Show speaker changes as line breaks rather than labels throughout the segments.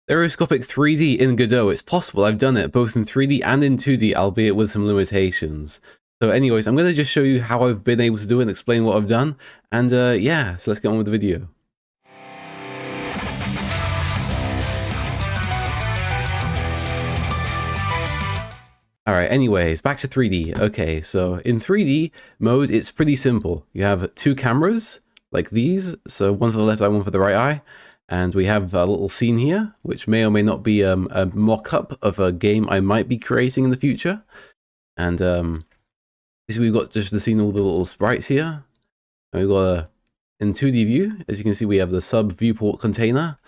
Stereoscopic 3D in Godot. It's possible. I've done it both in 3D and in 2D, albeit with some limitations. So anyways, I'm going to just show you how I've been able to do it and explain what I've done. And yeah, so let's get on with the video. Alright, anyways, back to 3D. Okay, so in 3D mode, it's pretty simple. You have two cameras, like these. So one for the left eye, one for the right eye. And we have a little scene here, which may or may not be a mock-up of a game I might be creating in the future. And basically we've got just the scene, all the little sprites here. And we've got in 2D view, as you can see, we have the sub viewport container.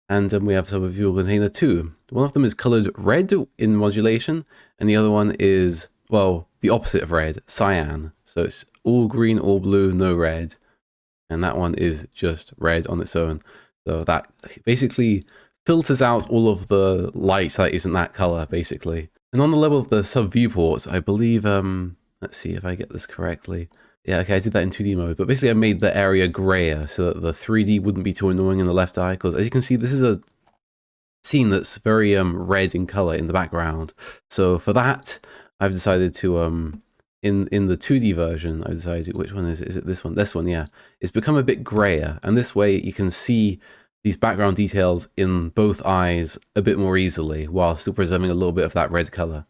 And we have sub viewport container 2. One of them is colored red in modulation, and the other one is, well, the opposite of red, cyan. So it's all green, all blue, no red. And that one is just red on its own. So that basically filters out all of the light that isn't that color, basically. And on the level of the sub viewport, I believe, let's see if I get this correctly. Yeah, okay, I did that in 2D mode, but basically I made the area grayer so that the 3D wouldn't be too annoying in the left eye, because as you can see, this is a scene that's very red in color in the background. So for that, I've decided to, in the 2D version, I've decided, which one is it? Is it this one? This one, yeah. It's become a bit grayer, and this way you can see these background details in both eyes a bit more easily, while still preserving a little bit of that red color.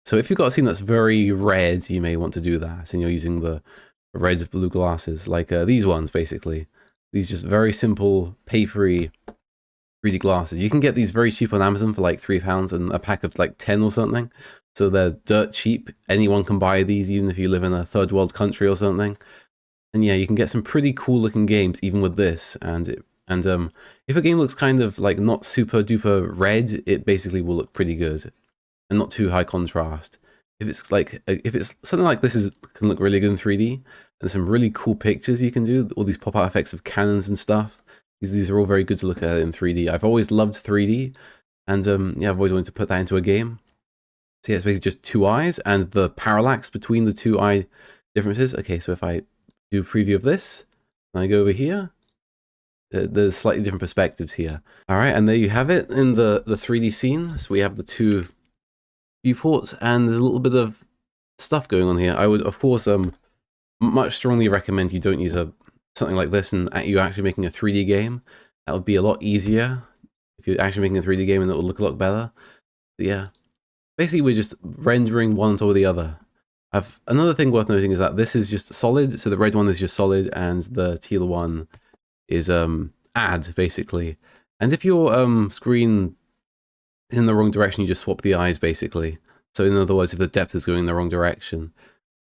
So if you've got a scene that's very red, you may want to do that, and you're using the red-blue glasses, like these ones, basically. These just very simple, papery 3D glasses. You can get these very cheap on Amazon for like £3 and a pack of like 10 or something. So they're dirt cheap. Anyone can buy these, even if you live in a third world country or something. And yeah, you can get some pretty cool looking games even with this. And if a game looks kind of like not super duper red, it basically will look pretty good and not too high contrast. If it's something like this can look really good in 3D, and there's some really cool pictures you can do. All these pop-out effects of cannons and stuff. These are all very good to look at in 3D. I've always loved 3D, and yeah, I've always wanted to put that into a game. So yeah, it's basically just two eyes and the parallax between the two eye differences. Okay, so if I do a preview of this, and I go over here, there's slightly different perspectives here. All right, and there you have it in the 3D scene. So we have the two viewports, and there's a little bit of stuff going on here. I would, of course, much strongly recommend you don't use something like this and you're actually making a 3D game. That would be a lot easier if you're actually making a 3D game, and it would look a lot better. But yeah, basically we're just rendering one on top of the other. Another thing worth noting is that this is just solid, so the red one is just solid, and the teal one is add, basically. And if your screen is in the wrong direction, you just swap the eyes, basically. So in other words, if the depth is going in the wrong direction.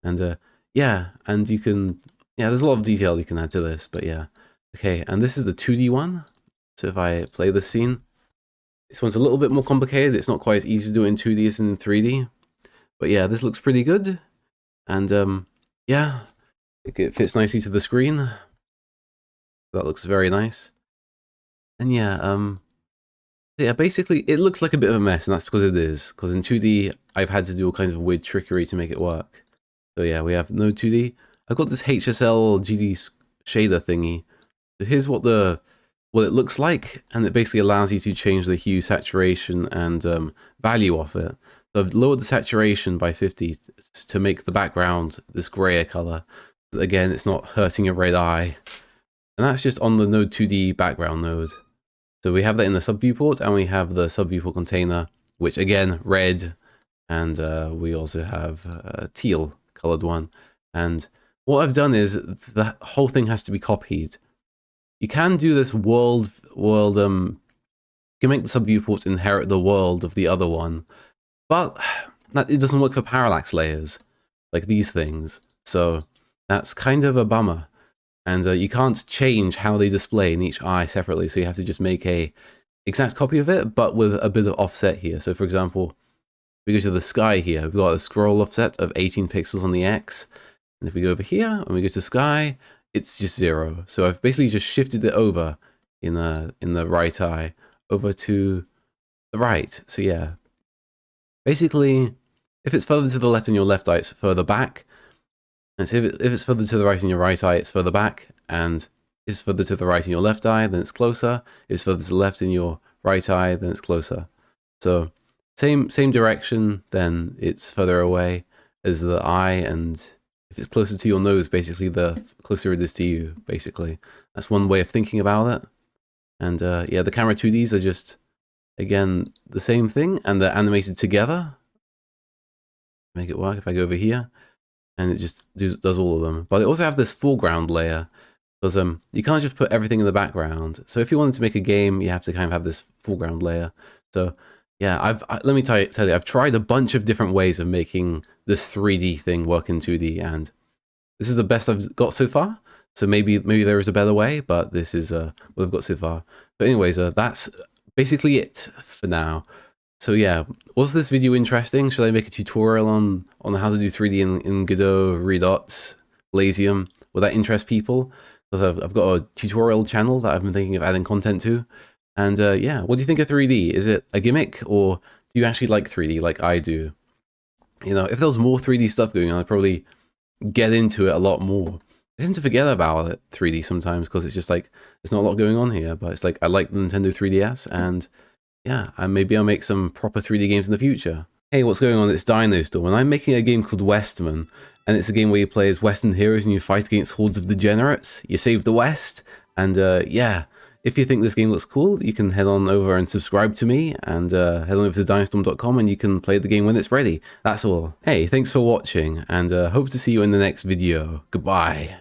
And yeah, and you can, yeah, there's a lot of detail you can add to this, but yeah. Okay, and this is the 2D one. So if I play this scene, this one's a little bit more complicated. It's not quite as easy to do in 2D as in 3D. But yeah, this looks pretty good. And yeah, it fits nicely to the screen. That looks very nice. And yeah, yeah, basically it looks like a bit of a mess, and that's because it is. Because in 2D, I've had to do all kinds of weird trickery to make it work. So yeah, we have no 2D. I've got this HSL GD shader thingy. So here's what it looks like, and it basically allows you to change the hue, saturation, and value of it. So I've lowered the saturation by 50 to make the background this grayer color. But again, it's not hurting your red eye. And that's just on the node 2D background node. So we have that in the sub viewport, and we have the sub viewport container, which again, red, and we also have a teal colored one. And what I've done is the whole thing has to be copied. You can do this you can make the sub viewport inherit the world of the other one, but it doesn't work for parallax layers, like these things. So that's kind of a bummer. And you can't change how they display in each eye separately, so you have to just make a exact copy of it, but with a bit of offset here. So for example, we go to the sky here, we've got a scroll offset of 18 pixels on the X. And if we go over here and we go to sky, it's just 0. So I've basically just shifted it over in the right eye over to the right. So yeah, basically, if it's further to the left in your left eye, it's further back. And so if it's further to the right in your right eye, it's further back. And if it's further to the right in your left eye, then it's closer. If it's further to the left in your right eye, then it's closer. So same direction, then it's further away as the eye, and if it's closer to your nose, basically, the closer it is to you, basically. That's one way of thinking about it. And yeah, the camera 2Ds are just, again, the same thing, and they're animated together. Make it work if I go over here, and it just does all of them. But they also have this foreground layer, because you can't just put everything in the background. So if you wanted to make a game, you have to kind of have this foreground layer. So yeah, let me tell you, I've tried a bunch of different ways of making this 3D thing work in 2D, and this is the best I've got so far. So maybe there is a better way, but this is what I've got so far. But anyways, that's basically it for now. So yeah, was this video interesting? Should I make a tutorial on how to do 3D in Godot, Redux, Lazium? Will that interest people? Because I've got a tutorial channel that I've been thinking of adding content to. And yeah, what do you think of 3D? Is it a gimmick, or do you actually like 3D like I do? You know, if there was more 3D stuff going on, I'd probably get into it a lot more. I tend to forget about it, 3D, sometimes, because it's just like, there's not a lot going on here, but it's like, I like the Nintendo 3DS, and yeah, and maybe I'll make some proper 3D games in the future. Hey, what's going on? It's DynoStorm, and I'm making a game called Westman, and it's a game where you play as Western heroes and you fight against hordes of degenerates. You save the West, and yeah, if you think this game looks cool, you can head on over and subscribe to me, and head on over to DynoStorm.com, and you can play the game when it's ready. That's all. Hey, thanks for watching, and hope to see you in the next video. Goodbye.